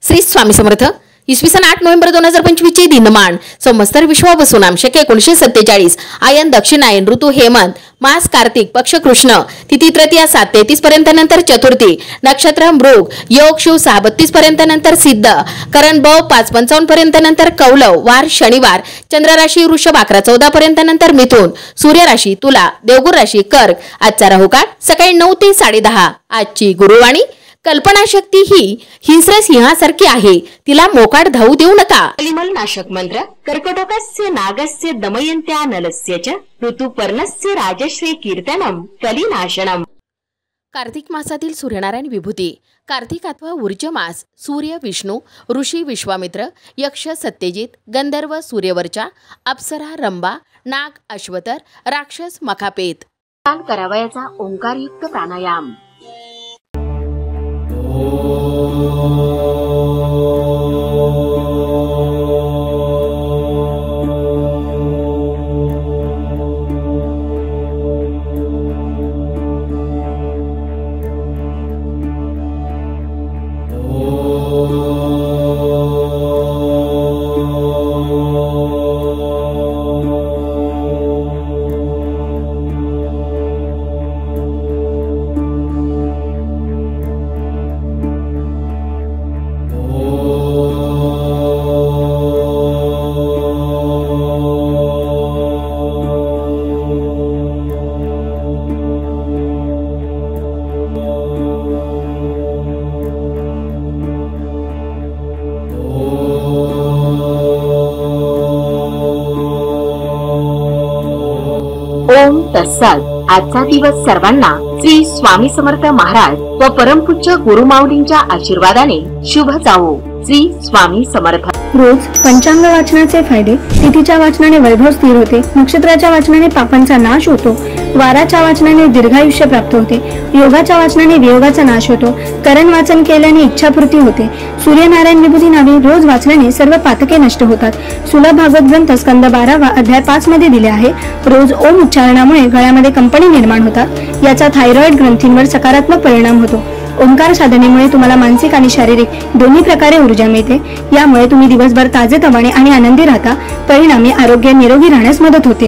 श्री स्वामी समर्थ. इसवी सन 8 नोव्हेंबर 2025 ची दिनमान संवत्सर विश्वावसुनाम शके 1947 आयन दक्षिणायन ऋतू हेमंत मास कार्तिक पक्ष कृष्ण तिथी तृतीया 7:33 पर्यंत नंतर चतुर्थी नक्षत्र मृग योग शिव 6:32 पर्यंत नंतर सिद्ध करण ब 5:55 पर्यंत नंतर कौलव वार शनिवार चंद्र राशी वृषभ 11:14 पर्यंत नंतर मिथुन सूर्य राशी तुला देवगुर राशी कर्क आजचा राहुकाळ सकाळी 9 ते 10:30. आजची गुरुवाणी कल्पनाशक्ती ही हिंस्र सिंहासारखी आहे, तिला मोकाट धावू देऊ नका. कलिमल नाशक मंत्र कर्कटकस्य नागस्य दमयन्त्या नलस्य च ऋतुपर्णस्य राजश्री कीर्तनम कलिनाशनम. कार्तिक मासातील सूर्यनारायण विभूती. कार्तिक अथवा ऊर्ज मास सूर्य विष्णू ऋषी विश्वामित्र यक्ष सत्यजित गंधर्व सूर्यवर्चा अप्सरा रंभा नाग अश्वतर राक्षस मखापेत. करावयाचा ओंकारयुक्त प्राणायाम. ओम तत्सत. आजचा दिवस सर्वांना श्री स्वामी समर्थ महाराज व परमपूज्य गुरुमाऊलींच्या आशीर्वादाने शुभ जावो. श्री स्वामी समर्थ. रोज पंचांग वाचनाचे फायदे. तिथीच्या वाचनाने वैभव स्थिर होते, नक्षत्राच्या वाचनाने पापांचा नाश होतो, वाराच्या वाचनाने दीर्घायुष्य प्राप्त होते, योगाच्या वाचनाने वियोगाचा नाश होतो, करण वाचन केल्याने इच्छापूर्ती होते, सूर्यनारायण विभूती नावे रोज वाचल्याने सर्व पातके नष्ट होतात. सुलभ भागवत ग्रंथ स्कंद 12 अध्याय 5 मध्ये दिले आहे. रोज ओम उच्चारणामुळे गळ्यामध्ये कंपनी निर्माण होतात, याचा थायरॉइड ग्रंथींवर सकारात्मक परिणाम होतो. ओंकार साधनेमुळे तुम्हाला मानसिक आणि शारीरिक दोन्ही प्रकारे ऊर्जा मिळते. यामुळे तुम्ही दिवसभर ताजेतवाने आणि आनंदी राहता. परिणामी आरोग्य निरोगी राहण्यास मदत होते.